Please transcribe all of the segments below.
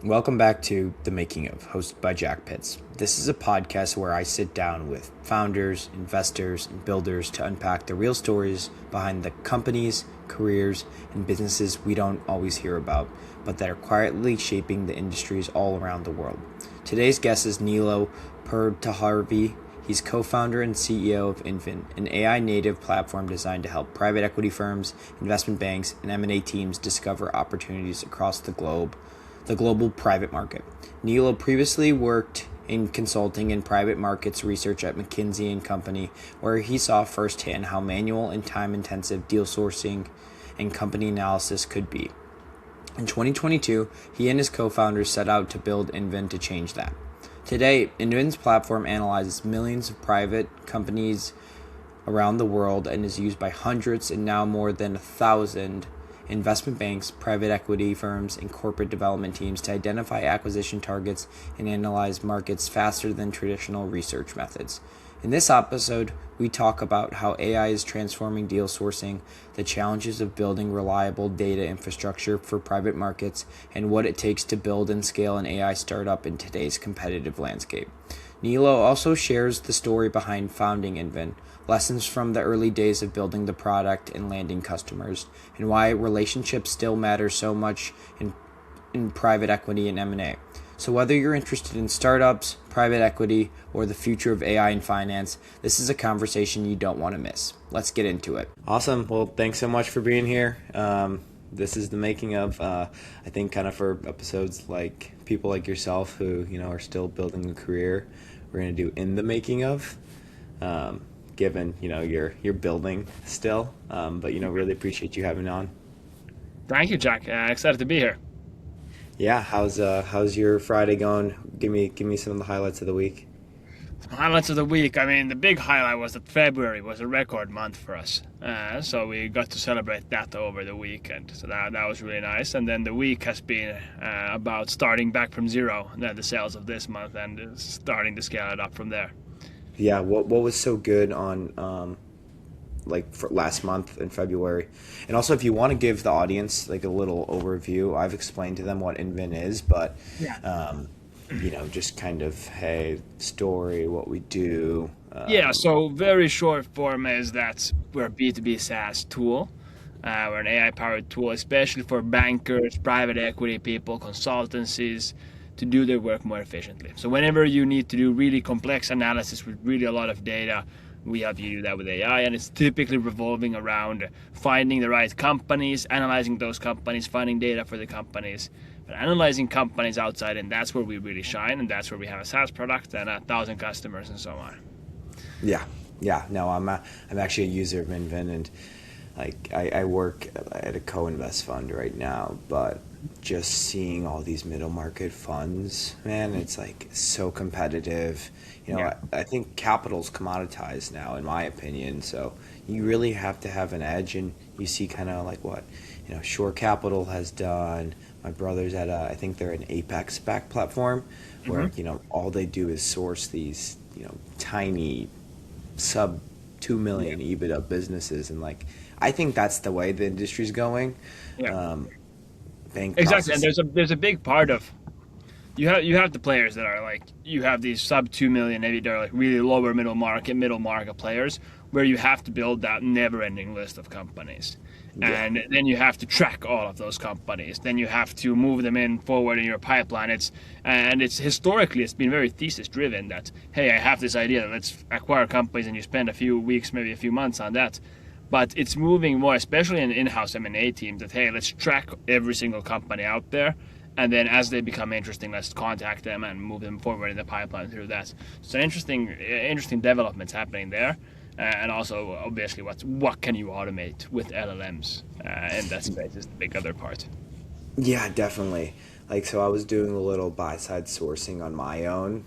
Welcome back to The Making of, hosted by Jack Pitts. This is a podcast where I sit down with founders, investors, and builders to unpack the real stories behind the companies, careers, and businesses we don't always hear about, but that are quietly shaping the industries all around the world. Today's guest is Niilo Pirttijärvi. He's co-founder and CEO of Inven, an AI-native platform designed to help private equity firms, investment banks, and M&A teams discover opportunities across the global private market. Niilo previously worked in consulting and private markets research at McKinsey Company, where he saw firsthand how manual and time-intensive deal sourcing and company analysis could be. In 2022, he and his co-founders set out to build Inven to change that. Today, Inven's platform analyzes millions of private companies around the world and is used by hundreds and now more than 1,000 investment banks, private equity firms, and corporate development teams to identify acquisition targets and analyze markets faster than traditional research methods. In this episode, we talk about how AI is transforming deal sourcing, the challenges of building reliable data infrastructure for private markets, and what it takes to build and scale an AI startup in today's competitive landscape. Niilo also shares the story behind founding Inven, lessons from the early days of building the product and landing customers, and why relationships still matter so much in private equity and M&A. So whether you're interested in startups, private equity, or the future of AI and finance, this is a conversation you don't want to miss. Let's get into it. Awesome. Well, thanks so much for being here. This is the making of, I think, kind of for episodes like people like yourself who, are still building a career. We're going to do in the making of, given, you're building still. But, really appreciate you having on. Thank you, Jack. Excited to be here. Yeah, how's your Friday going? Give me some of the highlights of the week. Highlights of the week. I mean, the big highlight was that February was a record month for us. So we got to celebrate that over the weekend. So that was really nice. And then the week has been about starting back from zero, the sales of this month, and starting to scale it up from there. Yeah, what was so good on like for last month in February? And also, if you want to give the audience like a little overview, I've explained to them what Inven is, but Yeah. just kind of hey story, what we do. Yeah, so very short form is that we're a B2B SaaS tool. We're an AI powered tool, especially for bankers, private equity people, consultancies to do their work more efficiently. So, whenever you need to do really complex analysis with really a lot of data, we help you do that with AI. And it's typically revolving around finding the right companies, analyzing those companies, finding data for the companies, but analyzing companies outside. And that's where we really shine. And that's where we have a SaaS product and 1,000 customers and so on. Yeah, yeah. No, I'm actually a user of Inven, and like I work at a co-invest fund right now, but just seeing all these middle market funds, man, it's like so competitive. Yeah. I think capital's commoditized now, in my opinion. So you really have to have an edge, and you see kind of like what Shore Capital has done. My brother's at I think they're an Apex back platform, where Hmm. all they do is source these tiny sub 2 Yeah. million EBITDA businesses, and like I think that's the way the industry's going. Yeah. Um, bank Exactly. And processing. there's a big part of you have the players that are like you have these sub 2 million, maybe they're like really lower middle market players where you have to build that never ending list of companies. Yeah, And then you have to track all of those companies. Then you have to move them in forward in your pipeline. It's historically it's been very thesis driven that hey, I have this idea, let's acquire companies, and you spend a few weeks, maybe a few months on that. But it's moving more, especially in in-house M&A teams, that hey, let's track every single company out there, and then as they become interesting, let's contact them and move them forward in the pipeline through that. So interesting developments happening there, and also obviously what can you automate with LLMs, and that space is the big other part. yeah, definitely. Like so, I was doing a little buy side sourcing on my own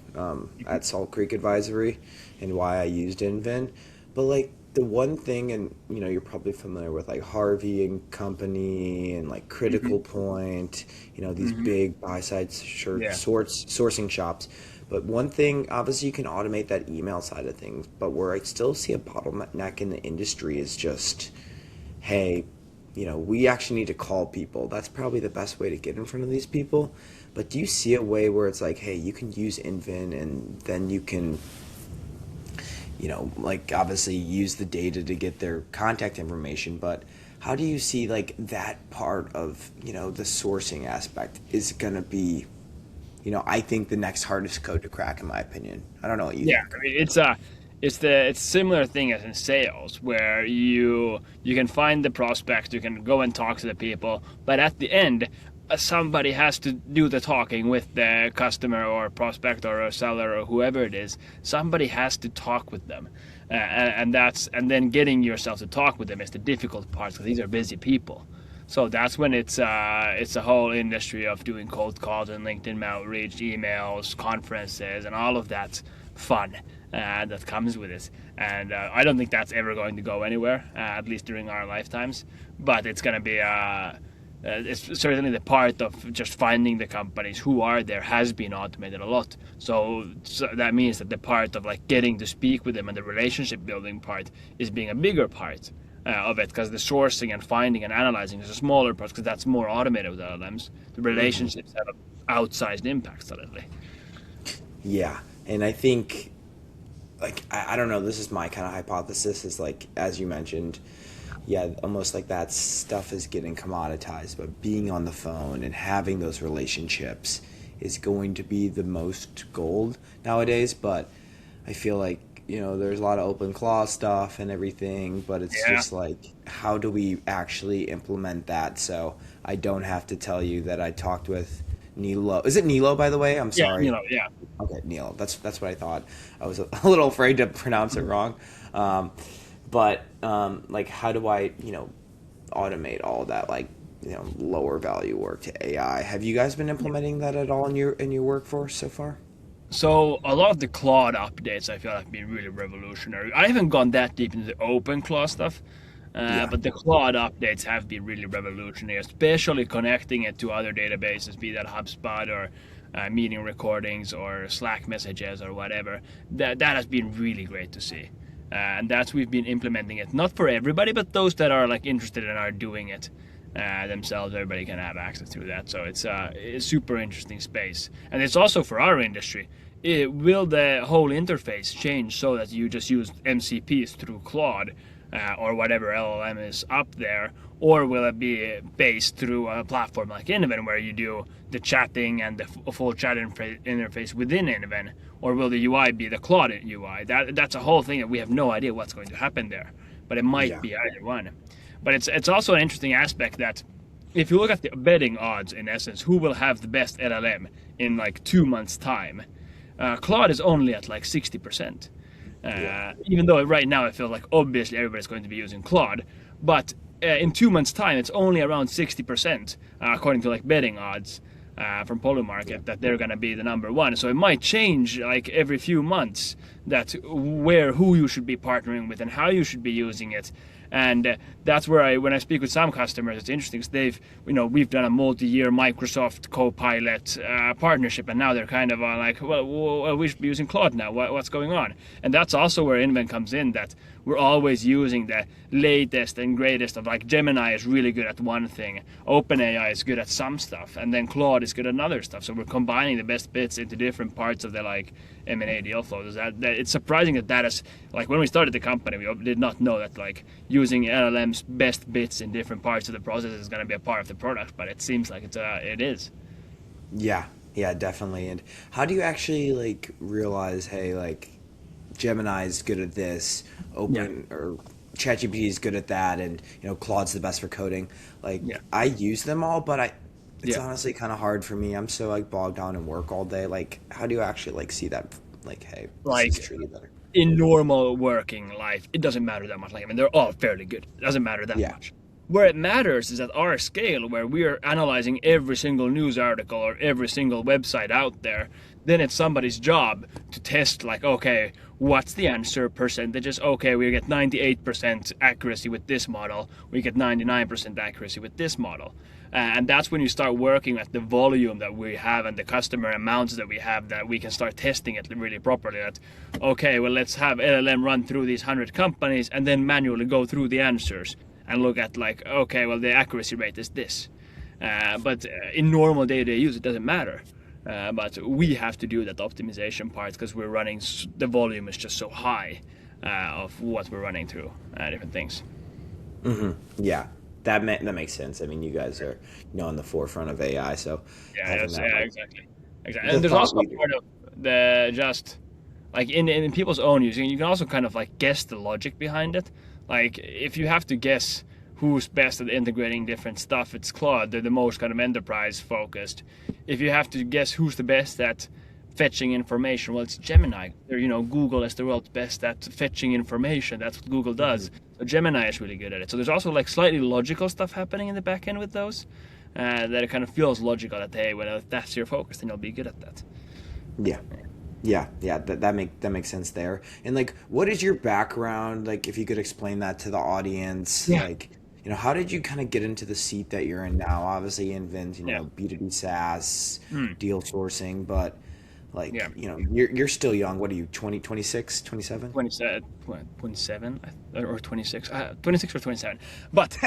at Salt Creek Advisory, and why I used Inven. But like the one thing, and you're probably familiar with like Harvey and Company and like Hmm. Critical Point, these Hmm. big buy side Yeah. sourcing shops. But one thing, obviously, you can automate that email side of things. But where I still see a bottleneck in the industry is just, hey, we actually need to call people. That's probably the best way to get in front of these people. But do you see a way where it's like, hey, you can use Inven and then you can, like obviously use the data to get their contact information, but how do you see like that part of, the sourcing aspect is going to be, I think the next hardest code to crack in my opinion. I don't know what you Yeah, think. I mean it's similar thing as in sales where you can find the prospect, you can go and talk to the people, but at the end somebody has to do the talking with the customer or prospect or a seller or whoever it is. Somebody has to talk with them, and then getting yourself to talk with them is the difficult part because these are busy people. So that's when it's a whole industry of doing cold calls and LinkedIn outreach, emails, conferences, and all of that fun that comes with it. And I don't think that's ever going to go anywhere, at least during our lifetimes. But it's going to be it's certainly the part of just finding the companies who are there has been automated a lot. So that means that the part of like getting to speak with them and the relationship building part is being a bigger part of it, because the sourcing and finding and analyzing is a smaller part because that's more automated with LLMs. The relationships have an outsized impact suddenly. Yeah. And I think, like, I don't know, this is my kind of hypothesis is like, as you mentioned, yeah, almost like that stuff is getting commoditized, but being on the phone and having those relationships is going to be the most gold nowadays. But I feel like, there's a lot of open claw stuff and everything, but it's Yeah, just like, how do we actually implement that so I don't have to tell you that I talked with Niilo? Is it Niilo, by the way? I'm yeah, sorry. yeah. Okay, Neil. That's what I thought. I was a little afraid to pronounce it wrong. Um, but like, how do I, automate all that, like, lower value work to AI? Have you guys been implementing that at all in your workforce so far? So a lot of the cloud updates I feel have been really revolutionary. I haven't gone that deep into the open cloud stuff, Yeah. but the cloud updates have been really revolutionary, especially connecting it to other databases, be that HubSpot or meeting recordings or Slack messages or whatever. That has been really great to see, and that's we've been implementing it not for everybody, but those that are like interested and are doing it themselves. Everybody can have access to that, so it's a super interesting space, and it's also for our industry. Will the whole interface change so that you just use MCPs through Claude or whatever LLM is up there, or will it be based through a platform like Inven where you do the chatting and the full chat interface within Inven, or will the UI be the Claude UI? That's a whole thing that we have no idea what's going to happen there, but it might Yeah. be either one. But it's also an interesting aspect that if you look at the betting odds in essence, who will have the best LLM in like 2 months' time? Claude is only at like 60%. Yeah. Even though right now I feel like obviously everybody's going to be using Claude, but in 2 months' time it's only around 60%, according to like betting odds from Polymarket, that they're going to be the number one. So it might change like every few months that who you should be partnering with and how you should be using it. And that's where when I speak with some customers, it's interesting because we've done a multi-year Microsoft Copilot partnership, and now they're kind of like, well, we should be using Claude now. What's going on? And that's also where Inven comes in, that we're always using the latest and greatest of, like, Gemini is really good at one thing, OpenAI is good at some stuff, and then Claude is good at another stuff. So we're combining the best bits into different parts of the like M&A deal flows. That it's surprising that is, like, when we started the company, we did not know that like using LLM's best bits in different parts of the process is going to be a part of the product, but it seems like it is. Yeah. Yeah, definitely. And how do you actually like realize, hey, like Gemini is good at this, Yeah, Open or ChatGPT is good at that, and Claude's the best for coding. Like yeah, I use them all, but it's yeah. honestly kind of hard for me. I'm so like bogged down in work all day. Like, how do you actually like see that? Like, hey, this is Like truly better. in normal working life, it doesn't matter that much. Like, I mean, they're all fairly good. It doesn't matter that Yeah, much. Where it matters is at our scale, where we are analyzing every single news article or every single website out there. Then it's somebody's job to test, like, okay, what's the answer percentages? Okay, we get 98% accuracy with this model. We get 99% accuracy with this model. And that's when you start working at the volume that we have and the customer amounts that we have, that we can start testing it really properly. That, okay, well, let's have LLM run through these 100 companies and then manually go through the answers and look at, like, okay, well, the accuracy rate is this. But in normal day-to-day use, it doesn't matter. But we have to do that optimization part because we're running, the volume is just so high of what we're running through different things. Yeah, that makes sense. I mean, you guys are on the forefront of AI, so having that, Exactly. And there's also a part of the just like in people's own use, you can also kind of like guess the logic behind it. Like if you have to guess who's best at integrating different stuff, it's Claude. They're the most kind of enterprise focused. If you have to guess who's the best at fetching information, well, it's Gemini. Google is the world's best at fetching information. That's what Google does. So Gemini is really good at it. So there's also like slightly logical stuff happening in the back end with those that it kind of feels logical that, hey, well, if that's your focus, then you'll be good at that. Yeah, that makes sense there. And like, what is your background? Like, if you could explain that to the audience, like, how did you kind of get into the seat that you're in now? Obviously, Inven's, B2B SaaS, deal sourcing, but like, you're still young. What are you, 20, 26, 27? 27 or 26, 26 or 27. But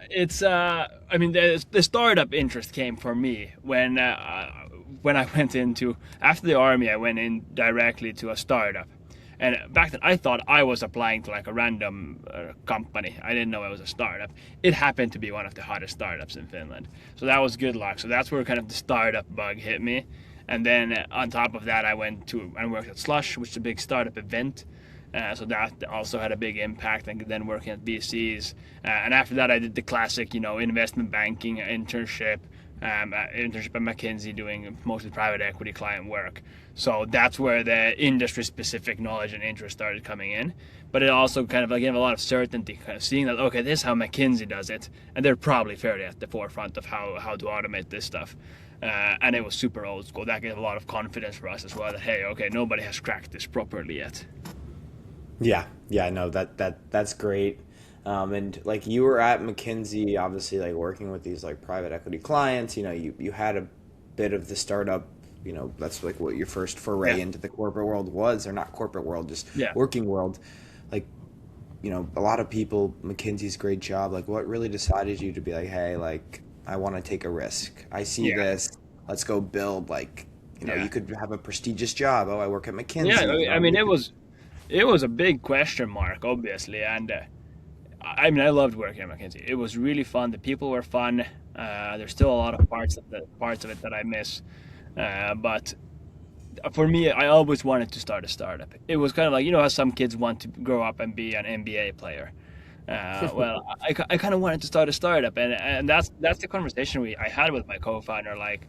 it's, I mean, the startup interest came for me when I went after the army, I went in directly to a startup. And back then I thought I was applying to like a random company. I didn't know it was a startup. It happened to be one of the hottest startups in Finland. So that was good luck. So that's where kind of the startup bug hit me. And then on top of that, I went to and worked at Slush, which is a big startup event. So that also had a big impact. And then working at VCs. And after that, I did the classic, investment banking internship. Internship at McKinsey doing mostly private equity client work. So that's where the industry-specific knowledge and interest started coming in. But it also kind of gave a lot of certainty, kind of seeing that, okay, this is how McKinsey does it. And they're probably fairly at the forefront of how to automate this stuff. And it was super old school. That gave a lot of confidence for us as well, that, hey, okay, nobody has cracked this properly yet. Yeah, no, that's great. And like you were at McKinsey, obviously like working with these like private equity clients, you had a bit of the startup, that's like what your first foray into the corporate world was, or not corporate world, just working world. Like, a lot of people, McKinsey's great job. Like what really decided you to be like, hey, like I want to take a risk. I see this, let's go build like, you could have a prestigious job. Oh, I work at McKinsey. Yeah, I mean, it was a big question mark, obviously. And I mean, I loved working at McKinsey. It was really fun. The people were fun. There's still a lot of parts of it that I miss. But for me, I always wanted to start a startup. It was kind of like, how some kids want to grow up and be an NBA player. Well, I kind of wanted to start a startup, and that's the conversation I had with my co-founder. Like,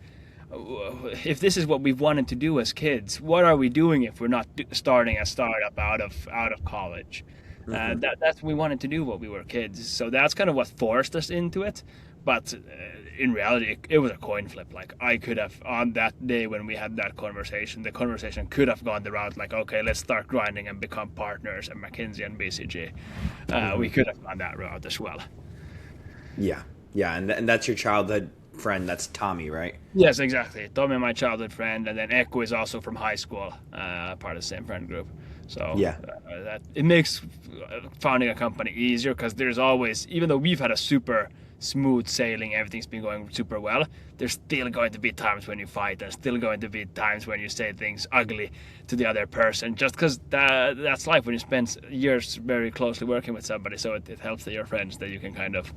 if this is what we've wanted to do as kids, what are we doing if we're not starting a startup out of college? That's what we wanted to do when we were kids. So that's kind of what forced us into it. But in reality, it was a coin flip. Like I could have, on that day when we had that conversation, the conversation could have gone the route like, okay, let's start grinding and become partners at McKinsey and BCG. We could have gone that route as well. Yeah, and that's your childhood friend. That's Tommy, right? Yes, exactly. Tommy, my childhood friend, and then Echo is also from high school, part of the same friend group. So that it makes founding a company easier because there's always, even though we've had a super smooth sailing, everything's been going super well, there's still going to be times when you fight. There's still going to be times when you say things ugly to the other person, just because that's life when you spend years very closely working with somebody. So it helps that you're friends, that you can kind of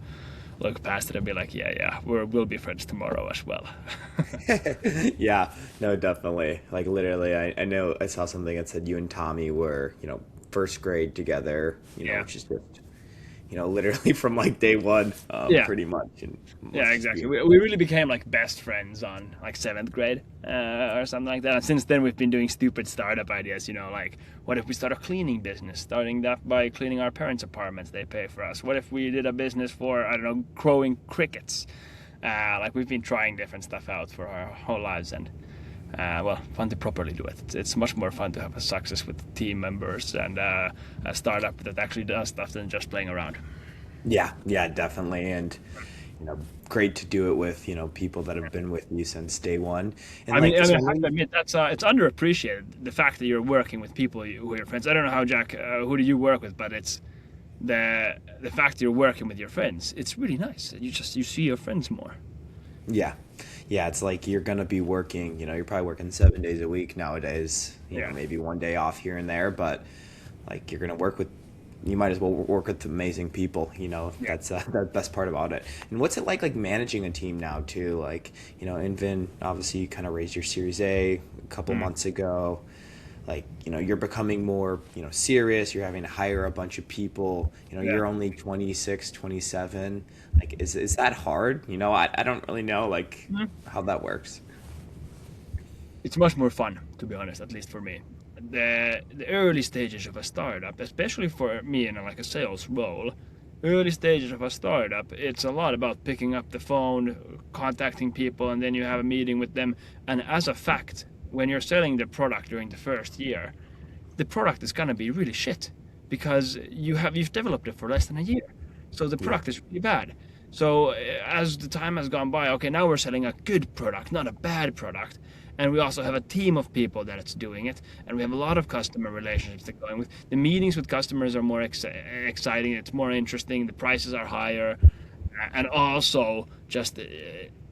look past it and be like, we'll be friends tomorrow as well. Yeah, no, definitely. Like literally, I know I saw something that said you and Tommy were, first grade together, which is just, literally from like day one, pretty much. And exactly. We really became like best friends on like 7th grade or something like that. And since then we've been doing stupid startup ideas, like what if we start a cleaning business, starting that by cleaning our parents' apartments, they pay for us. What if we did a business for, I don't know, growing crickets? Like we've been trying different stuff out for our whole lives, and fun to properly do it. It's much more fun to have a success with team members and a startup that actually does stuff than just playing around. Yeah, definitely. And, great to do it with, people that have been with you since day one. And I have to admit, that's it's underappreciated, the fact that you're working with people who are your friends. I don't know how, Jack, who do you work with, but it's the fact that you're working with your friends. It's really nice. You see your friends more. Yeah. Yeah, it's like you're gonna be working, you're probably working 7 days a week nowadays, Yeah. maybe one day off here and there, but like you're gonna work with, you might as well work with amazing people, Yeah. that's the best part about it. And what's it like managing a team now too? Like, Invin, obviously you kind of raised your Series A couple Mm. months ago. Like, you're becoming more, serious. You're having to hire a bunch of people. Yeah. You're only 26, 27. Like, is that hard? I don't really know like Mm. how that works. It's much more fun, to be honest, at least for me. The early stages of a startup, especially for me in like a sales role, early stages of a startup, it's a lot about picking up the phone, contacting people, and then you have a meeting with them. And as a fact, when you're selling the product during the first year, the product is gonna be really shit because you've developed it for less than a year. So the Yeah. product is really bad. So as the time has gone by, okay, now we're selling a good product, not a bad product. And we also have a team of people that it's doing it, and we have a lot of customer relationships that are going with. The meetings with customers are more exciting. It's more interesting. The prices are higher, and also just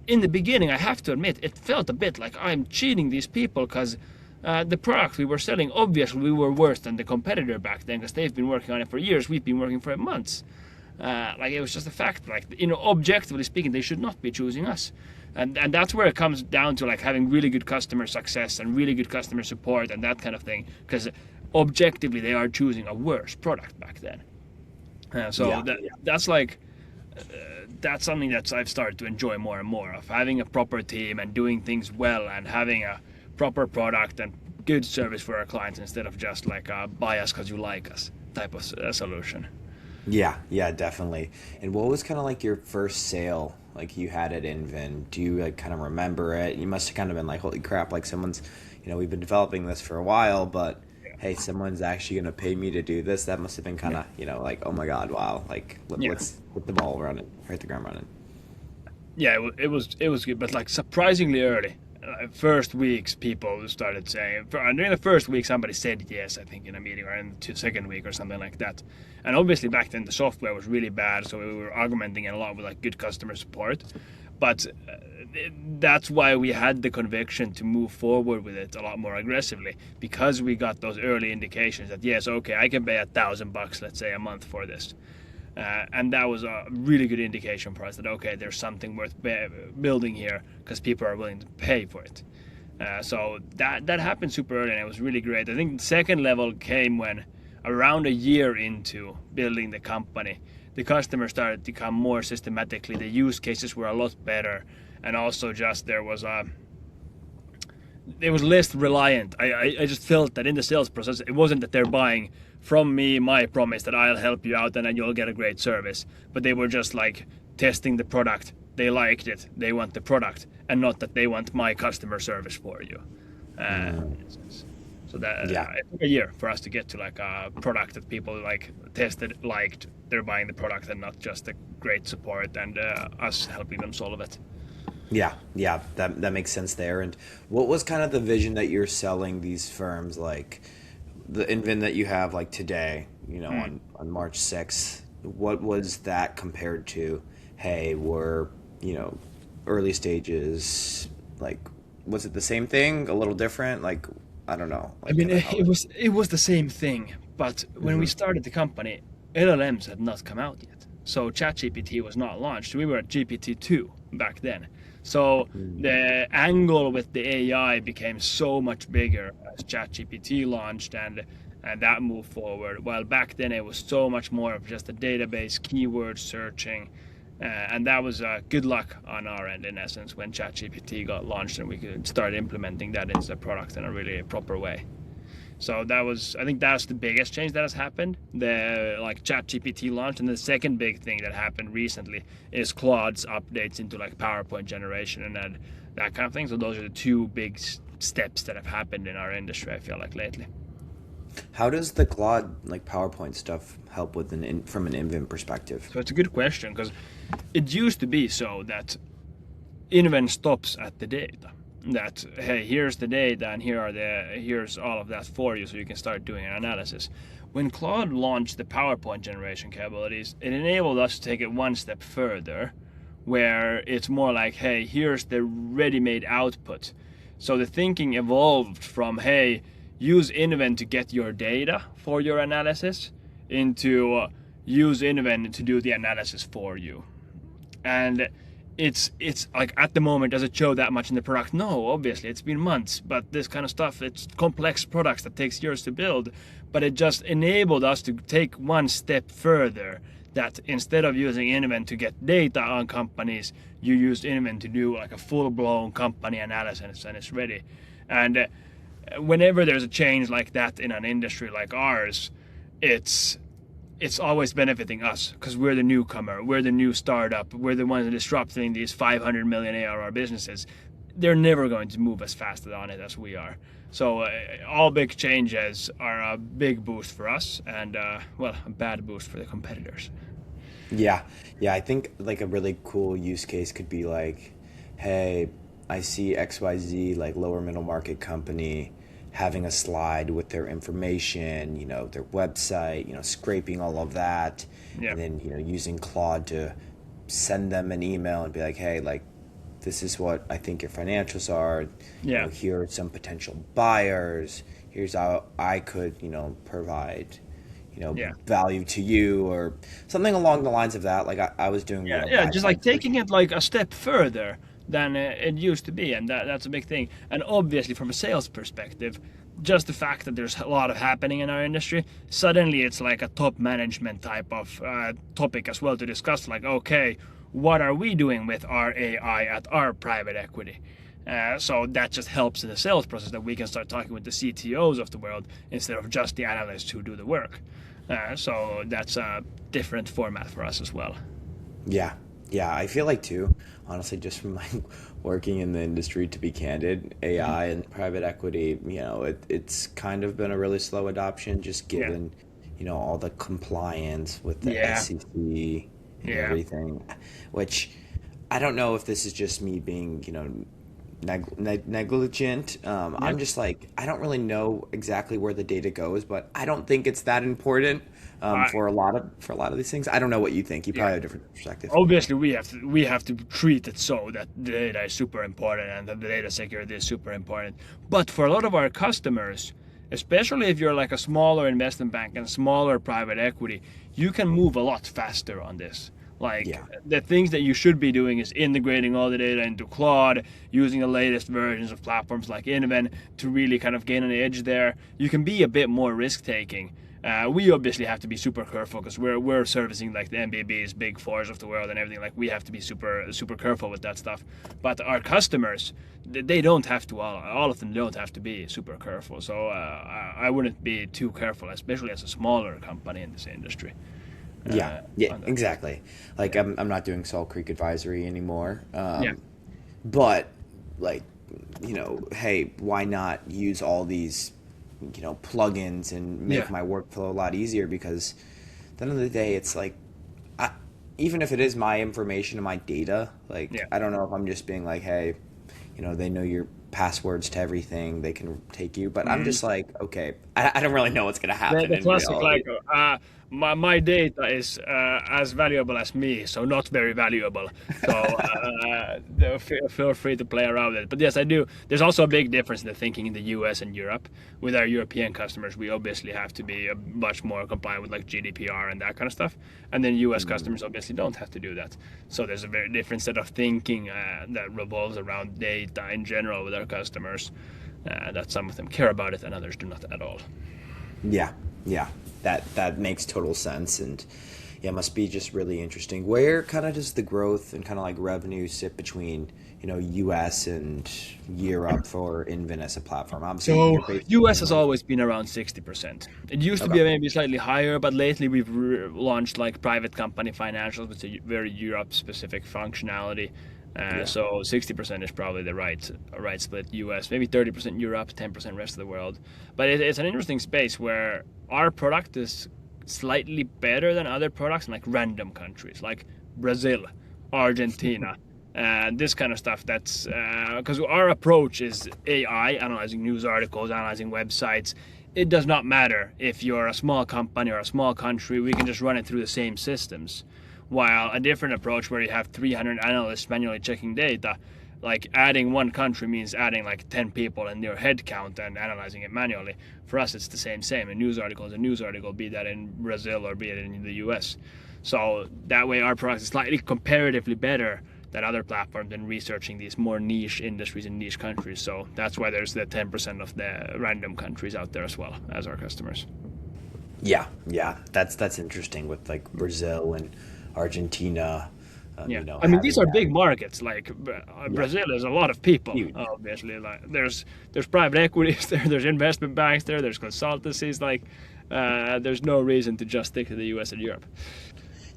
in the beginning, I have to admit, it felt a bit like I'm cheating these people because the product we were selling, obviously, we were worse than the competitor back then because they've been working on it for years. We've been working for it months. Like it was just a fact. Like objectively speaking, they should not be choosing us, and that's where it comes down to like having really good customer success and really good customer support and that kind of thing. Because objectively, they are choosing a worse product back then. So Yeah. that's like that's something that I've started to enjoy more and more of having a proper team and doing things well and having a proper product and good service for our clients instead of just like a buy us because you like us type of solution. Yeah, yeah, definitely. And what was kind of like your first sale like you had at Invin? Do you like kind of remember it? You must have kind of been like, holy crap, like someone's, we've been developing this for a while, but hey, someone's actually gonna pay me to do this. That must have been kind Yeah. of, like, oh my God, wow, like Yeah. let's hit the ball running, hit the ground running. Yeah, it was good, but like surprisingly early. First weeks, people started saying. During the first week, somebody said yes, I think, in a meeting, or in the second week, or something like that. And obviously, back then the software was really bad, so we were augmenting it a lot with like good customer support. But that's why we had the conviction to move forward with it a lot more aggressively because we got those early indications that yes, okay, I can pay $1,000, let's say, a month for this. And that was a really good indication for us that okay, there's something worth building here because people are willing to pay for it. So that happened super early and it was really great. I think the second level came when around a year into building the company, the customers started to come more systematically. The use cases were a lot better, and also just there was it was less reliant. I just felt that in the sales process, it wasn't that they're buying from me my promise that I'll help you out and then you'll get a great service, but they were just like testing the product. They liked it. They want the product, and not that they want my customer service for you. In a sense. So that Yeah. it took a year for us to get to like a product that people like tested, liked. They're buying the product and not just the great support and us helping them solve it. Yeah, yeah, that makes sense there. And what was kind of the vision that you're selling these firms, like the Invin that you have like today, Mm. on March 6th? What was that compared to, hey, we're, early stages, like was it the same thing, a little different? Like, I don't know, I like mean, kind of how it was the same thing, but when we Mhm. started the company, LLMs had not come out yet. So ChatGPT was not launched. We were at GPT-2 back then. So Mm. the angle with the AI became so much bigger as ChatGPT launched and that moved forward. While back then it was so much more of just a database, keyword searching, and that was good luck on our end in essence when ChatGPT got launched and we could start implementing that into the product in a really proper way. So I think that's the biggest change that has happened. The like ChatGPT launched, and the second big thing that happened recently is Claude's updates into like PowerPoint generation and that kind of thing. So those are the two big steps that have happened in our industry. I feel like lately. How does the Claude like PowerPoint stuff help with from an Invin perspective? So it's a good question because it used to be so that Inven stops at the data. That hey, here's the data and here's all of that for you, so you can start doing an analysis. When Claude launched the PowerPoint generation capabilities, it enabled us to take it one step further, where it's more like, hey, here's the ready-made output. So the thinking evolved from, hey, use Inven to get your data for your analysis into use Inven to do the analysis for you. And it's like, at the moment, does it show that much in the product? No, obviously, it's been months, but this kind of stuff, it's complex products that takes years to build, but it just enabled us to take one step further, that instead of using Inven to get data on companies, you use Inven to do like a full-blown company analysis, and it's ready. And whenever there's a change like that in an industry like ours, it's always benefiting us, because we're the newcomer, we're the new startup, we're the ones disrupting these 500 million ARR businesses. They're never going to move as fast on it as we are. So all big changes are a big boost for us, and a bad boost for the competitors. Yeah. I think like a really cool use case could be like, hey, I see XYZ, like lower middle market company, having a slide with their information, their website, scraping all of that, and then, using Claude to send them an email and be like, hey, like, this is what I think your financials are. Here are some potential buyers. Here's how I could, provide, value to you, or something along the lines of that. Like I was doing. Just like taking it like a step further than it used to be, and that's a big thing. And obviously, from a sales perspective, just the fact that there's a lot of happening in our industry, suddenly it's like a top management type of topic as well to discuss. Like, okay, what are we doing with our AI at our private equity? So that just helps in the sales process, that we can start talking with the CTOs of the world instead of just the analysts who do the work. So that's a different format for us as well. Yeah, I feel like too, honestly, just from like working in the industry, to be candid, AI and private equity, it's kind of been a really slow adoption, just given, all the compliance with the SEC and everything, which I don't know if this is just me being, negligent. I'm just like, I don't really know exactly where the data goes, but I don't think it's that important for a lot of these things. I don't know what you think. You probably have a different perspective. Obviously, we have to treat it so that the data is super important and that the data security is super important. But for a lot of our customers, especially if you're like a smaller investment bank and smaller private equity, you can move a lot faster on this. The things that you should be doing is integrating all the data into Claude, using the latest versions of platforms like Inven to really kind of gain an edge there. You can be a bit more risk-taking. We obviously have to be super careful, because we're servicing like the MBBs, big fours of the world and everything. Like, we have to be super careful with that stuff. But our customers, they don't have to, all of them don't have to be super careful. So I wouldn't be too careful, especially as a smaller company in this industry. Yeah, exactly. Like I'm not doing Salt Creek Advisory anymore. But like, hey, why not use all these, plugins and make my workflow a lot easier? Because at the end of the day, it's like, even if it is my information and my data, like, I don't know if I'm just being like, hey, they know your passwords to everything, they can take you. But I'm just like, okay, I don't really know what's going to happen. The classic, like, my data is as valuable as me, so not very valuable. So feel free to play around with it. But yes, I do. There's also a big difference in the thinking in the US and Europe. With our European customers, we obviously have to be much more compliant with like GDPR and that kind of stuff. And then US customers obviously don't have to do that. So there's a very different set of thinking that revolves around data in general with our customers. That some of them care about it and others do not at all. Yeah, that makes total sense, and must be just really interesting. Where kind of does the growth and kind of like revenue sit between US and Europe for Inven as a platform? Obviously, so US has always been around 60%. It used to be maybe slightly higher, but lately we've launched like private company financials with a very Europe specific functionality. So 60% is probably the right split. US, maybe 30% Europe, 10% rest of the world. But it's an interesting space where our product is slightly better than other products in like random countries, like Brazil, Argentina, and this kind of stuff. That's because our approach is AI, analyzing news articles, analyzing websites. It does not matter if you're a small company or a small country. We can just run it through the same systems. while a different approach where you have 300 analysts manually checking data, like adding one country means adding like 10 people in your head count and analyzing it manually. For us, it's the same. A news article is a news article, be that in Brazil or be it in the US. So that way our product is slightly comparatively better than other platforms in researching these more niche industries in niche countries. So that's why there's the 10% of the random countries out there as well as our customers. Yeah, that's interesting with like Brazil and Argentina. Yeah, You know, I mean these having are that. big markets. Like Yeah, Brazil is a lot of people. huge. Obviously, like there's private equities there, there's investment banks there, there's consultancies. Like there's no reason to just stick to the U.S. and Europe.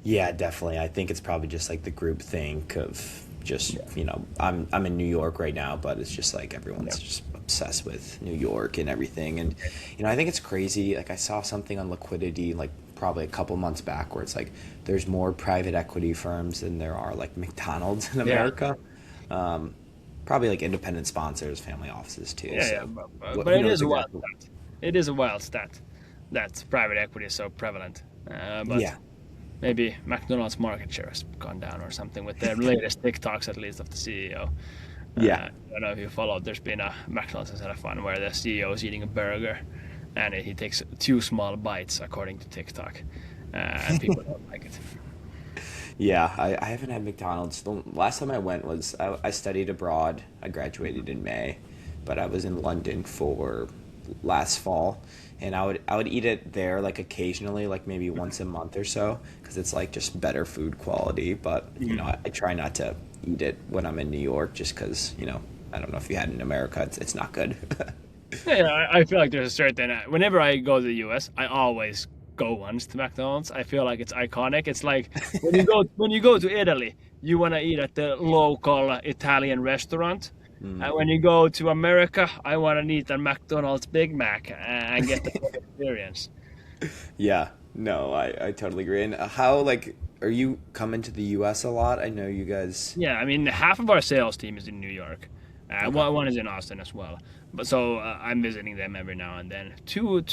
Yeah, definitely. I think it's probably just like the group think of just, I'm in New York right now, but it's just like Yeah, everyone's just obsessed with New York and everything. And I think it's crazy. Like I saw something on liquidity like probably a couple months back where it's like there's more private equity firms than there are like McDonald's in yeah, America. Um, Probably like independent sponsors, family offices too. yeah. So But who it knows is a wild exactly? stat. It is a wild stat that private equity is so prevalent. But Yeah, maybe McDonald's market share has gone down or something with their latest TikToks, at least of the CEO. yeah. I don't know if you followed. There's been a McDonald's has had a fun where the CEO is eating a burger, and he takes 2 small bites according to TikTok, and people don't like it. Yeah, I haven't had McDonald's. The last time I went was I studied abroad. I graduated in May, but I was in London for last fall, and I would eat it there like occasionally, like maybe once a month or so, because it's like just better food quality. But I try not to eat it when I'm in New York, just because I don't know if you had it in America, it's not good. Yeah, I feel like there's a certain. Whenever I go to the US, I always go once to McDonald's. I feel like it's iconic. It's like when you go to Italy, you want to eat at the local Italian restaurant. And when you go to America, I want to eat at McDonald's Big Mac and get the full experience. Yeah, no, I totally agree. And how like are you coming to the U.S. a lot? I know you guys. Yeah, I mean, half of our sales team is in New York. Okay. One is in Austin as well. But so I'm visiting them every now and then. Two,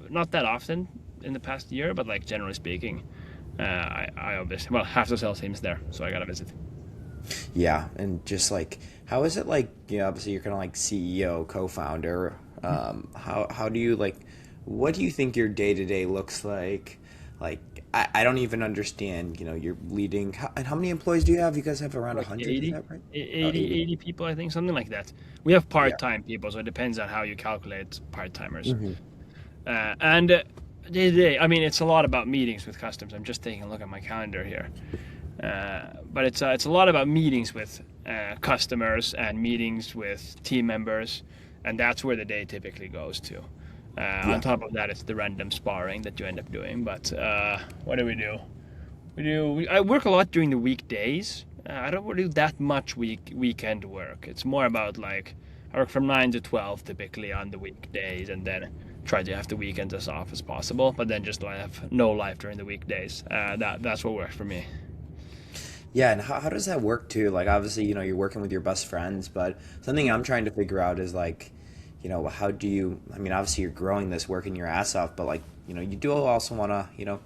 not that often in the past year, but like generally speaking, I obviously half the sales team is there, so I gotta visit. Yeah, and just like how is it like, obviously you're kind of like CEO, co-founder. How do you like what do you think your day-to-day looks like? Like I don't even understand, you're leading and how many employees do you have? You guys have around Like 100, is 80, that right? Oh, 80, 80. 80 people, I think, something like that. We have Yeah. part-time people, so it depends on how you calculate part-timers. Hmm. And day to day, I mean, it's a lot about meetings with customers. I'm just taking a look at my calendar here. But it's a lot about meetings with customers and meetings with team members, and that's where the day typically goes to. On Yeah. top of that, it's the random sparring that you end up doing. But what do we do? I work a lot during the weekdays. I don't really do that much weekend work. It's more about like I work from 9 to 12 typically on the weekdays, and then try to have the weekends as off as possible. But then just like have no life during the weekdays. That's what works for me. Yeah, and how does that work too? Like obviously, you're working with your best friends, but something I'm trying to figure out is like, how do you, I mean, obviously you're growing this, working your ass off, but like, you do also want to,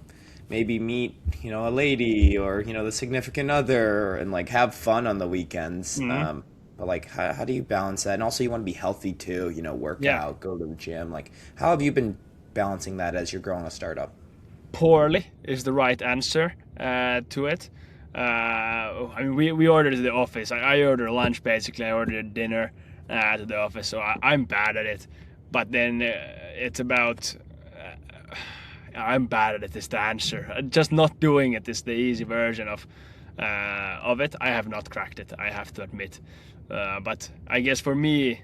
maybe meet, a lady or, the significant other and like have fun on the weekends. Mhm. But like, how do you balance that? And also you want to be healthy too, work Yeah, out, go to the gym. Like, how have you been balancing that as you're growing a startup? poorly is the right answer to it. I mean, we ordered to the office. I ordered lunch basically. I ordered dinner to the office, so I'm bad at it. But then it's about I'm bad at it is the answer. Just not doing it is the easy version of it. I have not cracked it. I have to admit. But I guess for me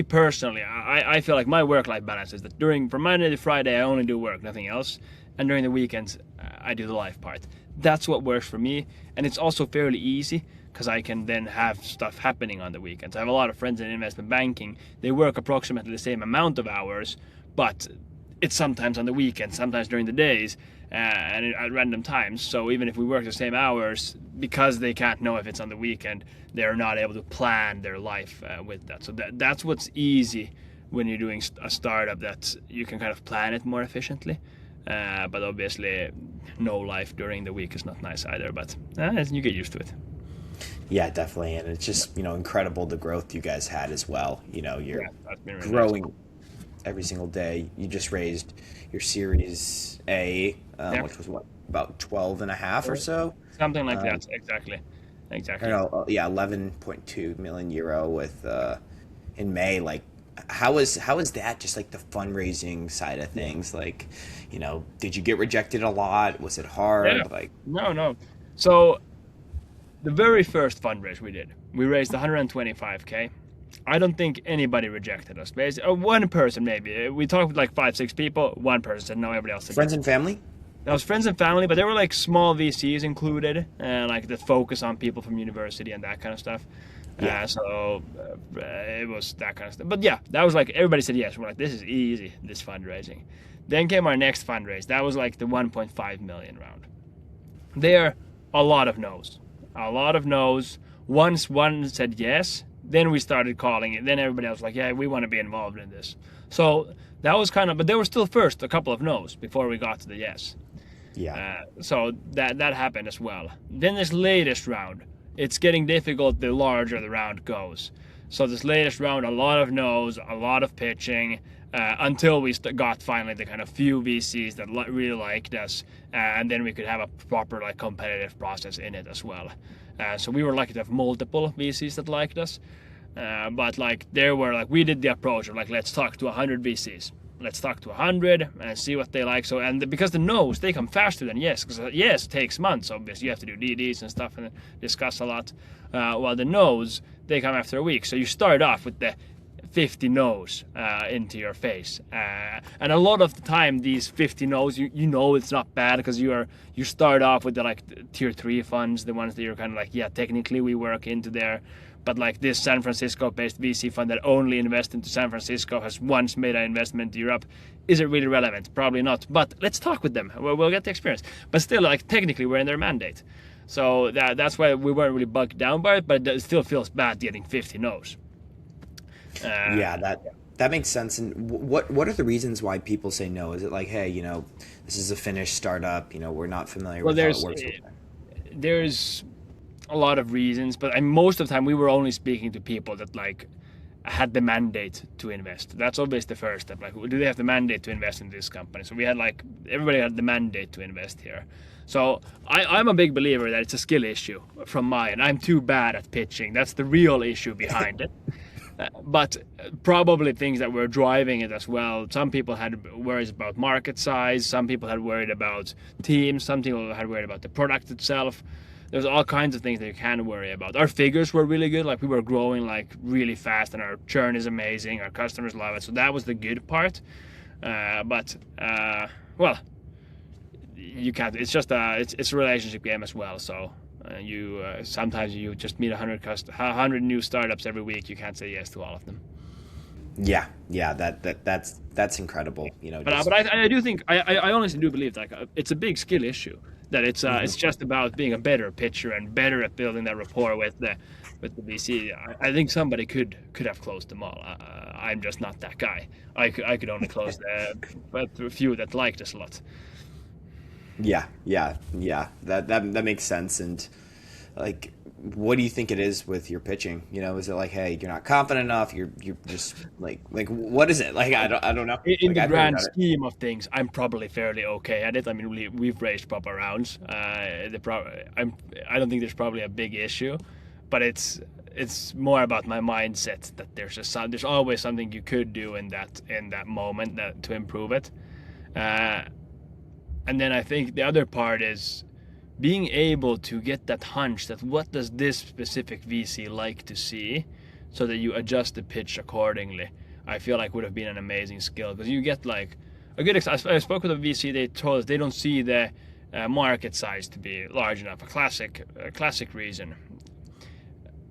personally, I feel like my work-life balance is that from Monday to Friday I only do work, nothing else, and during the weekends I do the life part. That's what works for me, and it's also fairly easy because I can then have stuff happening on the weekends. I have a lot of friends in investment banking. They work approximately the same amount of hours, but it's sometimes on the weekends, sometimes during the days, and at random times. So even if we work the same hours, because they can't know if it's on the weekend, they're not able to plan their life with that. So that's what's easy when you're doing a startup, that you can kind of plan it more efficiently. But obviously, no life during the week is not nice either, but you get used to it. Yeah, definitely. And it's just, incredible the growth you guys had as well. You're That's been really nice. growing every single day. You just raised your Series A, Yeah, which was what, about 12 and a half or so? something like Um, that. Exactly. I don't Exactly. know, yeah, 11.2 million euro with in May. Like, how is that just like the fundraising side of things? Like, did you get rejected a lot? Was it Yeah. hard? Like, No, no. So the very first fundraise we did, we raised 125K. I don't think anybody rejected us. Basically, one person maybe. We talked with like 5, 6 people. One person said no. Everybody else said friends yes. and family? That was friends and family, but there were like small VCs included, and like the focus on people from university and that kind of stuff. Yeah. It was that kind of stuff. But yeah, that was like everybody said yes. We're like, this is easy, this fundraising. Then came our next fundraise. That was like the 1.5 million round. There, a lot of no's. A lot of no's. Once one said yes, then we started calling it. Then everybody else was like, yeah, we want to be involved in this. So that was kind of, but there were still first a couple of no's before we got to the yes. Yeah. So that happened as well. Then this latest round, it's getting difficult the larger the round goes. So this latest round, a lot of no's, a lot of pitching, until we got finally the kind of few VCs that really liked us, and then we could have a proper like competitive process in it as well. So we were lucky to have multiple VCs that liked us, but like there were like we did the approach of like let's talk to 100 VCs. Let's talk to 100 and see what they like. So and because the no's they come faster than yes, because yes takes months. Obviously you have to do DDs and stuff and discuss a lot, while the no's they come after a week. So you start off with the 50 no's into your face, and a lot of the time these 50 no's you know it's not bad because you start off with the like tier 3 funds, the ones that you're kind of like, yeah, technically we work into there, but like this San Francisco based VC fund that only invests into San Francisco has once made an investment to Europe. Is it really relevant? Probably not, but let's talk with them. We'll get the experience, but still like technically we're in their mandate. So that's why we weren't really bugged down by it, but it still feels bad getting 50 no's. Yeah, that makes sense. And what are the reasons why people say no? Is it like, hey, this is a Finnish startup, we're not familiar Well, with how it works? there's a lot of reasons, but most of the time we were only speaking to people that like had the mandate to invest. That's always the first step. Like, do they have the mandate to invest in this company? So we had like everybody had the mandate to invest here. So I'm a big believer that it's a skill issue from mine. I'm too bad at pitching. That's the real issue behind it. But probably things that were driving it as well. Some people had worries about market size. Some people had worried about teams. Some people had worried about the product itself. There's all kinds of things that you can worry about. Our figures were really good. Like we were growing like really fast, and our churn is amazing. Our customers love it. So that was the good part. Well, you can't. It's just it's a relationship game as well. So you sometimes you just meet 100 new startups every week. You can't say yes to all of them. Yeah, that's incredible. But I do think I honestly do believe like it's a big skill issue. That it's just about being a better pitcher and better at building that rapport with the VC. I think somebody could have closed them all. I'm just not that guy. I could only close but a few that liked us a lot. Yeah. That makes sense. And like, what do you think it is with your pitching? Is it like, hey, you're not confident enough? You're just like what is it? Like, I don't know. In Like, the I've never grand done it. scheme of things, I'm probably fairly okay at it. I mean, we've raised proper rounds. I don't think there's probably a big issue, but it's more about my mindset that there's always something you could do in that moment to improve it. And then I think the other part is being able to get that hunch that what does this specific VC like to see, so that you adjust the pitch accordingly. I feel like would have been an amazing skill, because you get like a good. I spoke with a VC. They told us they don't see the market size to be large enough. A classic reason.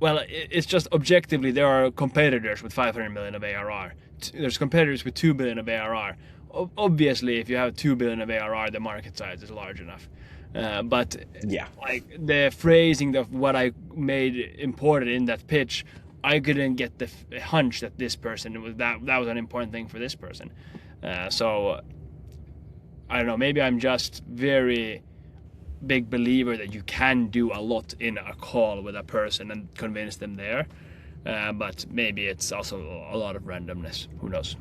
Well, it's just objectively there are competitors with 500 million of ARR. There's competitors with 2 billion of ARR. Obviously, if you have 2 billion of ARR, the market size is large enough. But Yeah. like the phrasing of what I made important in that pitch, I couldn't get the hunch that this person was that was an important thing for this person. So I don't know, maybe I'm just very big believer that you can do a lot in a call with a person and convince them there. But maybe it's also a lot of randomness. Who knows?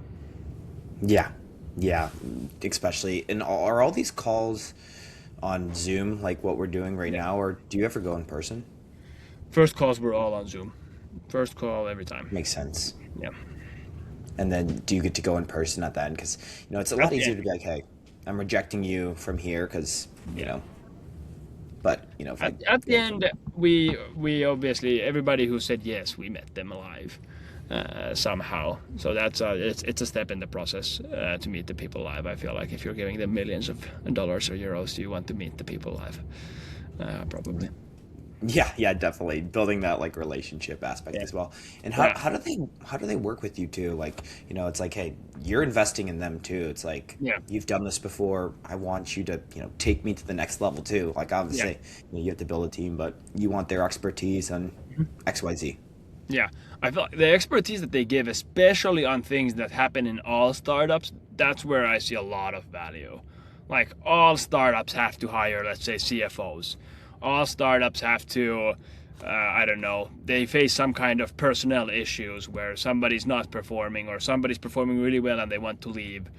Yeah, yeah, especially. And are all these calls on Zoom like what we're doing right Yeah. now, or do you ever go in person? First calls were all on Zoom. First call every time. Makes sense. Yeah. And then do you get to go in person at the end? Because, it's a At lot the easier end. to be like, hey, I'm rejecting you from here because, Yeah. but, if I At the go end, from, we obviously, everybody who said yes, we met them alive somehow. So that's it's a step in the process to meet the people live. I feel like if you're giving them millions of dollars or euros, you want to meet the people live, probably. yeah, yeah, definitely building that like relationship aspect Yeah. as well. And how, Yeah. how do they work with you too? Like, it's like, hey, you're investing in them too. It's like, Yeah. you've done this before. I want you to, take me to the next level too. Like, Yeah. obviously, you have to build a team, but you want their expertise on XYZ. Yeah, I feel like the expertise that they give, especially on things that happen in all startups, that's where I see a lot of value. Like all startups have to hire, let's say, CFOs. All startups have to, I don't know, they face some kind of personnel issues where somebody's not performing or somebody's performing really well and they want to leave.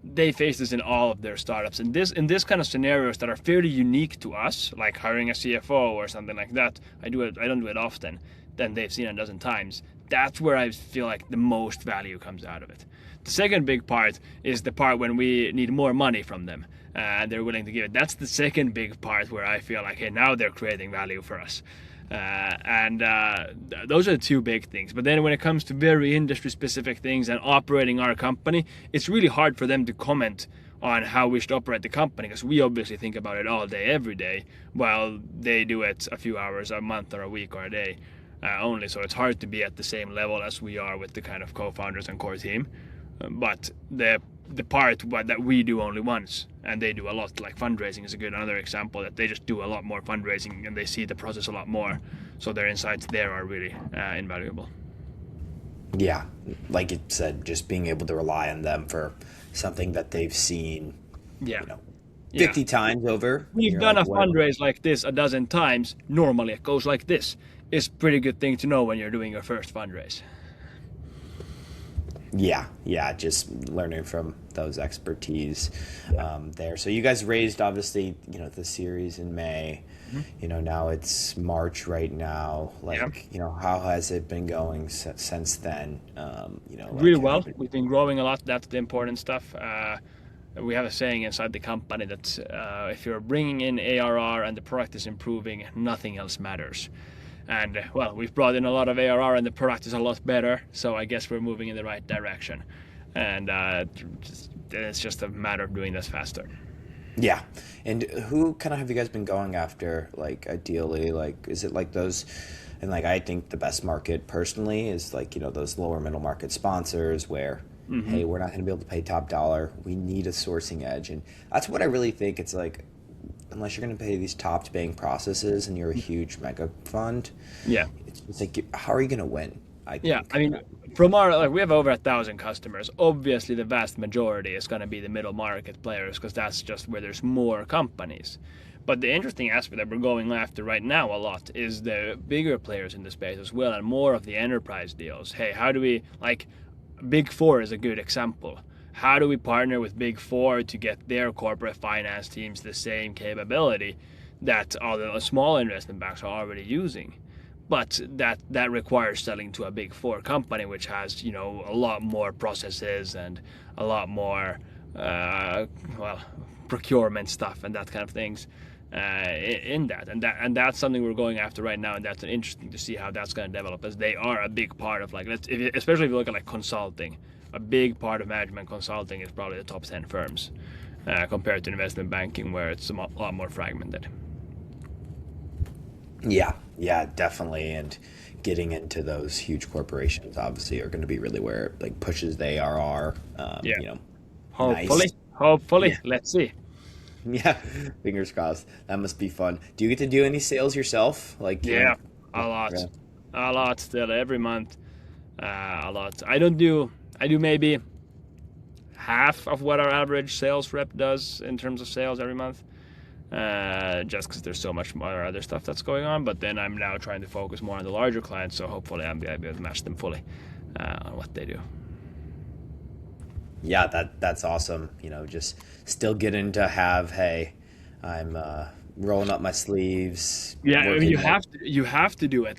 They face this in all of their startups. And in this kind of scenarios that are fairly unique to us, like hiring a CFO or something like that, I don't do it often, then they've seen it a dozen times. That's where I feel like the most value comes out of it. The second big part is the part when we need more money from them and they're willing to give it. That's the second big part where I feel like, hey, now they're creating value for us. And those are the two big things. But then when it comes to very industry specific things and operating our company, it's really hard for them to comment on how we should operate the company because we obviously think about it all day, every day, while they do it a few hours a month or a week or a day only. So it's hard to be at the same level as we are with the kind of co-founders and core team. But the part that we do only once and they do a lot, like fundraising is a good another example, that they just do a lot more fundraising and they see the process a lot more, so their insights there are really invaluable. Yeah, like you said, just being able to rely on them for something that they've seen, Yeah. you know, Yeah, 50 times over. we've You're done like, a what? fundraise like this a dozen times. Normally it goes like this. It's a pretty good thing to know when you're doing your first fundraise. Yeah, yeah, just learning from those expertise Yeah. there. So you guys raised obviously, the series in May. Now it's March right now. Yeah. Like, how has it been going since then? Really Like, have you well. been? We've been growing a lot. That's the important stuff. We have a saying inside the company that if you're bringing in ARR and the product is improving, nothing else matters. And well, we've brought in a lot of ARR and the product is a lot better. So I guess we're moving in the right direction. And it's just a matter of doing this faster. Yeah. And who kind of have you guys been going after? Like, ideally, like, is it like those? And like, I think the best market personally is like, those lower middle market sponsors where, hey, we're not going to be able to pay top dollar. We need a sourcing edge. And that's what I really think. It's like, unless you're going to pay these top paying processes and you're a huge mega fund, Yeah. it's like, how are you going to win? I Yeah, think. I mean, from our we have over 1,000 customers. Obviously, the vast majority is going to be the middle market players because that's just where there's more companies. But the interesting aspect that we're going after right now a lot is the bigger players in the space as well, and more of the enterprise deals. Hey, how do we Big Four is a good example. How do we partner with Big Four to get their corporate finance teams the same capability that all the small investment banks are already using? But that requires selling to a Big Four company, which has a lot more processes and a lot more procurement stuff and that kind of things in that. And that's something we're going after right now, and that's interesting to see how that's going to develop, as they are a big part of especially if you look at like consulting. A big part of management consulting is probably the top 10 firms compared to investment banking, where it's a lot more fragmented. Yeah, yeah, definitely. And getting into those huge corporations obviously are going to be really where it like pushes the ARR. Yeah. Nice. Hopefully, Yeah, let's see. yeah. Fingers crossed. That must be fun. Do you get to do any sales yourself? Like, Yeah, yeah. a lot still every month. A lot. I do maybe half of what our average sales rep does in terms of sales every month. Just because there's so much more other stuff that's going on. But then I'm now trying to focus more on the larger clients, so hopefully I'll be able to match them fully on what they do. Yeah, that's awesome. Just still getting to have, hey, I'm rolling up my sleeves. Yeah, I mean, Working at, you have to do it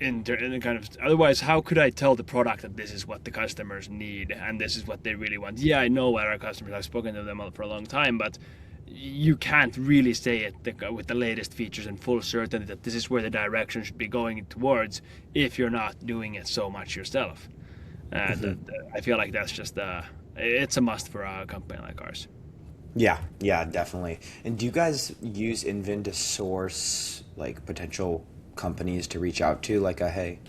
in kind of, otherwise how could I tell the product that this is what the customers need and this is what they really want? Yeah, I know what our customers, I've spoken to them for a long time, but you can't really say it with the latest features and full certainty that this is where the direction should be going towards if you're not doing it so much yourself. I feel like that's just it's a must for a company like ours. yeah, definitely. And do you guys use Inven to source like potential companies to reach out to? Like, hey,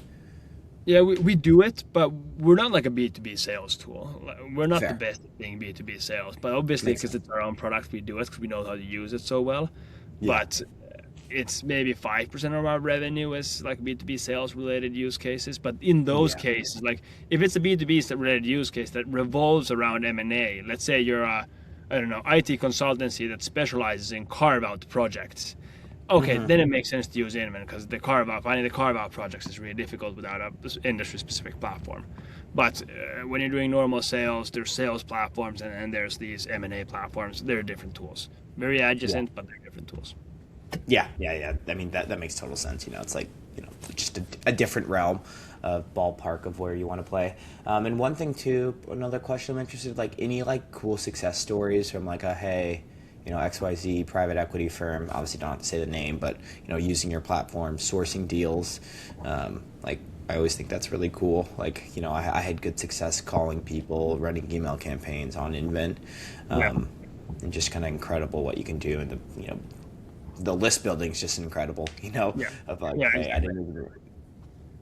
Yeah, we do it, but we're not like a B2B sales tool. We're not the fair, best at being B2B sales, but obviously makes because sense. it's our own product, we do it because we know how to use it so well. Yeah, But it's maybe 5% of our revenue is like B2B sales related use cases. But in those yeah, cases, like if it's a B2B related use case that revolves around M&A, let's say you're a, I don't know, IT consultancy that specializes in carve out projects. Okay, hmm then it makes sense to use Inven because finding the carve out projects is really difficult without a industry specific platform. But when you're doing normal sales, there's sales platforms and there's these M&A platforms. They're different tools, very yeah. adjacent, but they're different tools. Yeah. I mean, that makes total sense. It's like, just a different realm of ballpark of where you want to play. And one thing too, another question I'm interested, like any like cool success stories from like hey, XYZ private equity firm, obviously don't have to say the name, but using your platform, sourcing deals. Like I always think that's really cool. Like, I had good success calling people, running email campaigns on Inven. Yeah. And just kind of incredible what you can do, and the list building is just incredible, Yeah, of like, yeah, hey, I exactly. didn't even.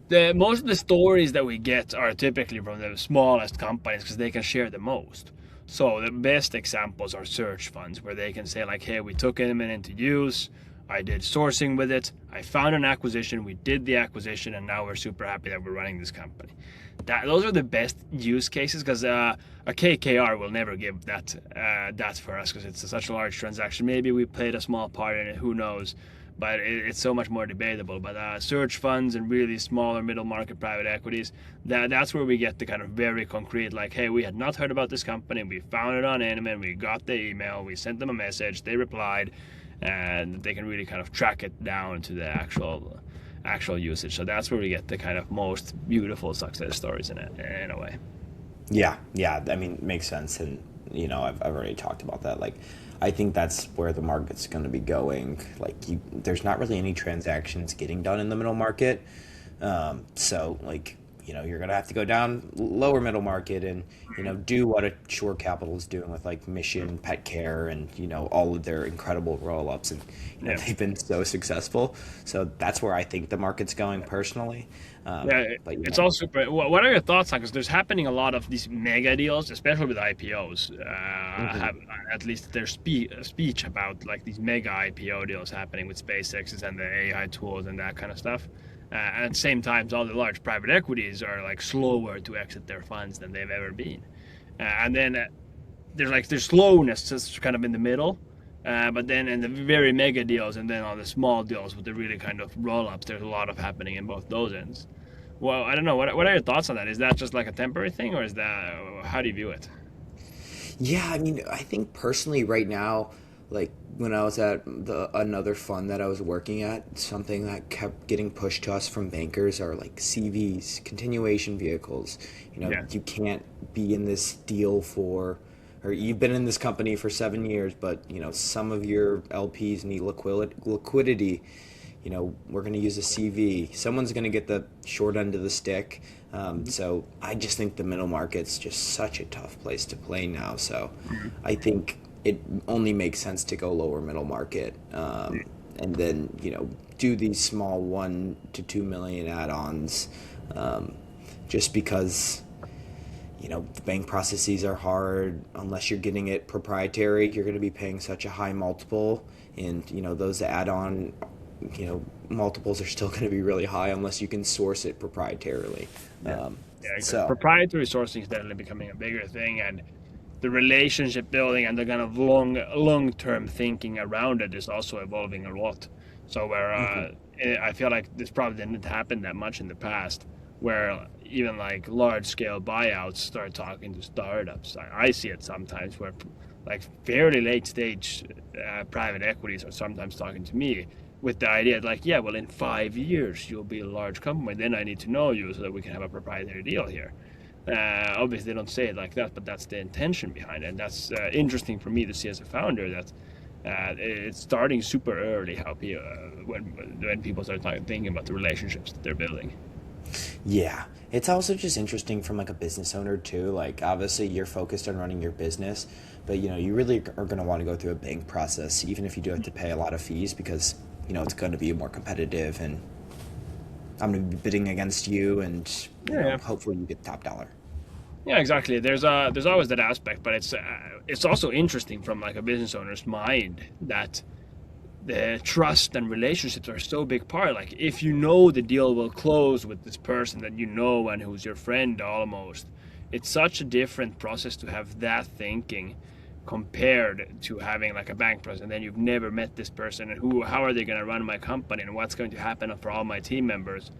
The most of the stories that we get are typically from the smallest companies because they can share the most. So the best examples are search funds where they can say like, "Hey, we took Inman into use. I did sourcing with it. I found an acquisition. We did the acquisition, and now we're super happy that we're running this company." Those are the best use cases because a KKR will never give that for us because it's such a large transaction. Maybe we played a small part in it. Who knows? But it's so much more debatable. But search funds and really smaller middle market private equities, that's where we get the kind of very concrete, like, hey, we had not heard about this company, we found it on Animan, we got the email, we sent them a message, they replied, and they can really kind of track it down to the actual usage. So that's where we get the kind of most beautiful success stories in a way. Yeah, I mean, makes sense. And I've already talked about that. Like, I think that's where the market's going to be going. Like, there's not really any transactions getting done in the middle market. So like, you're going to have to go down lower middle market and do what a Shore Capital is doing with like Mission Pet Care and all of their incredible roll ups. And Yeah. they've been so successful. So that's where I think the market's going personally. Yeah, But it's all super. What are your thoughts on? Because there's happening a lot of these mega deals, especially with IPOs. mhm. Have at least there's speech about like these mega IPO deals happening with SpaceX's and the AI tools and that kind of stuff. And at the same time, all the large private equities are like slower to exit their funds than they've ever been. And then there's slowness just kind of in the middle. But then in the very mega deals and then on the small deals with the really kind of roll ups, there's a lot of happening in both those ends. Well, I don't know. What are your thoughts on that? Is that just like a temporary thing, or is that how do you view it? Yeah, I mean, I think personally right now, like when I was at the another fund that I was working at, something that kept getting pushed to us from bankers are like CVs, continuation vehicles. Yeah, You can't be in this deal for, or you've been in this company for 7 years, but some of your LPs need liquidity. We're going to use a CV. Someone's going to get the short end of the stick. So I just think the middle market's just such a tough place to play now. So I think it only makes sense to go lower middle market, and then do these small 1 to 2 million add-ons, just because the bank processes are hard. Unless you're getting it proprietary, you're going to be paying such a high multiple, and those add-on multiples are still going to be really high unless you can source it proprietarily. yeah, Yeah, exactly. So Proprietary sourcing is definitely becoming a bigger thing, and the relationship building and the kind of long-term thinking around it is also evolving a lot. So where mhm. I feel like this probably didn't happen that much in the past, where even like large-scale buyouts start talking to startups. I see it sometimes where like fairly late-stage private equities are sometimes talking to me with the idea like, yeah, well, in 5 years you'll be a large company. Then I need to know you so that we can have a proprietary deal here. Obviously, they don't say it like that, but that's the intention behind it. And that's interesting for me to see as a founder that it's starting super early how people, when people start thinking about the relationships that they're building. Yeah. It's also just interesting from like a business owner too. Like obviously you're focused on running your business, but you really are going to want to go through a bank process, even if you do have to pay a lot of fees because it's going to be more competitive and I'm going to be bidding against you and Yeah, hopefully you get top dollar. yeah, exactly. There's always that aspect, but it's also interesting from like a business owner's mind that the trust and relationships are so big part. Like if you know the deal will close with this person that you know and who's your friend almost, it's such a different process to have that thinking compared to having like a bank process and then you've never met this person and how are they going to run my company and what's going to happen for all my team members.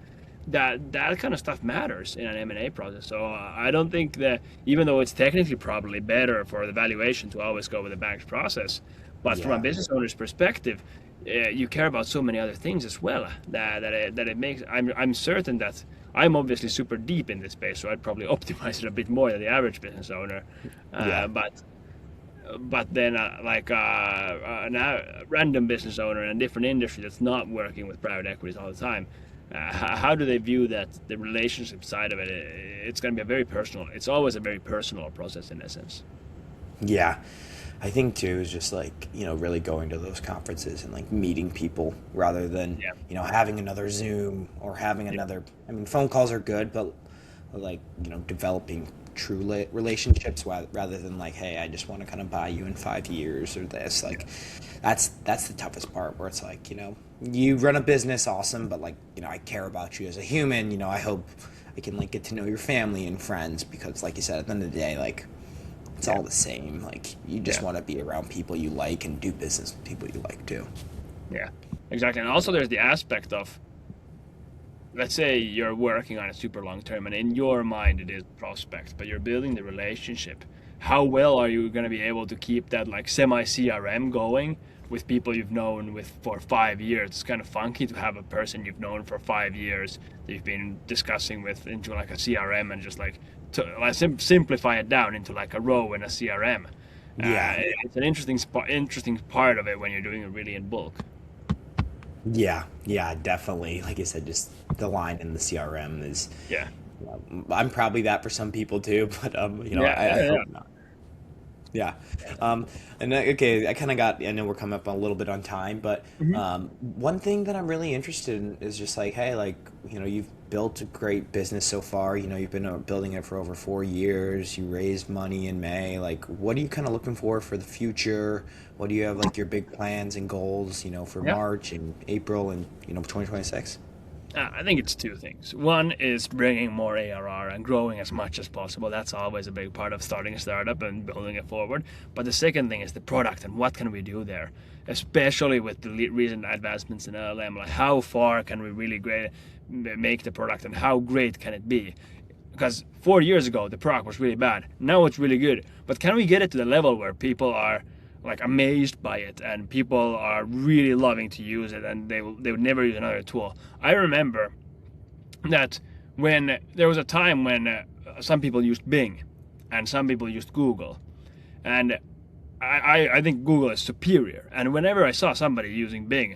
That kind of stuff matters in an M&A process. So I don't think that, even though it's technically probably better for the valuation to always go with the bank's process, but from a Yeah. business owner's perspective, you care about so many other things as well that it makes. I'm certain that I'm obviously super deep in this space, so I'd probably optimize it a bit more than the average business owner. Yeah. But then a random business owner in a different industry that's not working with private equities all the time, how do they view that the relationship side of it? It's going to be a very personal. It's always a very personal process in essence. Yeah. I think too is just like, really going to those conferences and like meeting people rather than, Yeah, having another Zoom or having yeah, another, I mean, phone calls are good, but like, developing true relationships rather than like, hey, I just want to kind of buy you in 5 years or this. yeah, Like, that's the toughest part where it's like, you run a business awesome, but like, I care about you as a human. I hope I can like get to know your family and friends because like you said, at the end of the day, like, it's yeah, all the same. Like you just yeah. want to be around people you like and do business with people you like too. Yeah, exactly. And also, there's the aspect of, let's say you're working on a super long term, and in your mind it is prospect, but you're building the relationship. How well are you going to be able to keep that like semi CRM going with people you've known with for 5 years? It's kind of funky to have a person you've known for 5 years that you've been discussing with into like a CRM and just like to like simplify it down into like a row in a CRM. Yeah. It's an interesting part of it when you're doing it really in bulk. Yeah. Yeah, definitely. Like I said, just the line in the CRM is, Yeah, I'm probably that for some people too, but yeah, I yeah, yeah. hope not. Yeah. Um, and okay, I know we're coming up a little bit on time, but Mhm. one thing that I'm really interested in is just like, hey, like, you've built a great business so far. You've been building it for over 4 years. You raised money in May. Like, what are you kind of looking for the future? What do you have like your big plans and goals, for Yeah. March and April and, 2026? I think it's two things. One is bringing more ARR and growing as much as possible. That's always a big part of starting a startup and building it forward. But the second thing is the product and what can we do there, especially with the recent advancements in LLM. Like how far can we really make the product and how great can it be? Because 4 years ago the product was really bad. Now it's really good. But can we get it to the level where people are like amazed by it and people are really loving to use it and they would never use another tool? I remember that when there was a time when some people used Bing and some people used Google, and I think Google is superior. And whenever I saw somebody using Bing,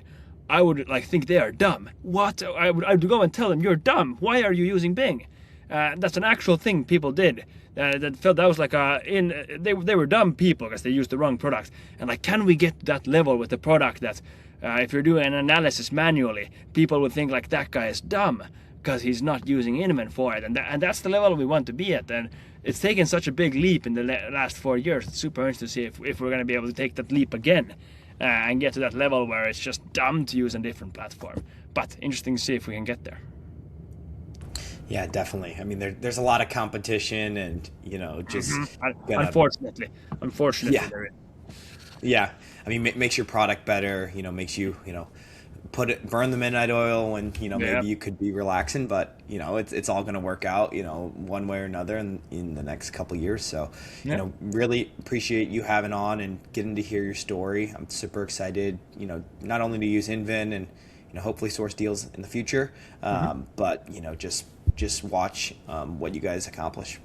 I would like think they are dumb. What? I would go and tell them you're dumb. Why are you using Bing? That's an actual thing people did. That felt that was like they were dumb people because they used the wrong product. And like, can we get to that level with the product that if you're doing an analysis manually, people would think like that guy is dumb because he's not using Inven for it, and that's the level we want to be at. And it's taken such a big leap in the last 4 years. It's super interesting to see if we're going to be able to take that leap again and get to that level where it's just dumb to use a different platform. But interesting to see if we can get there. Yeah, definitely. I mean, there's a lot of competition, and just gonna Unfortunately, yeah, there is. yeah. I mean, makes your product better. Makes you burn the midnight oil when Yeah, maybe you could be relaxing, but it's all going to work out one way or another in the next couple years. So yeah. really appreciate you having on and getting to hear your story. I'm super excited, not only to use Inven and hopefully source deals in the future, Hmm. but just watch what you guys accomplish.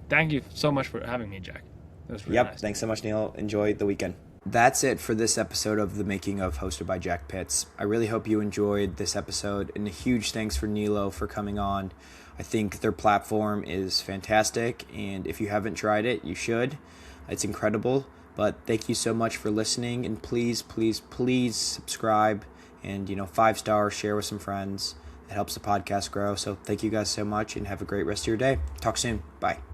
Thank you so much for having me, Jack. It was really Yep, nice. thanks so much, Neil. Enjoy the weekend. That's it for this episode of The Making of, hosted by Jack Pitts. I really hope you enjoyed this episode, and a huge thanks for Niilo for coming on. I think their platform is fantastic, and if you haven't tried it, you should. It's incredible. But thank you so much for listening, and please, please, please subscribe and 5-star, share with some friends. It helps the podcast grow. So thank you guys so much, and have a great rest of your day. Talk soon. Bye.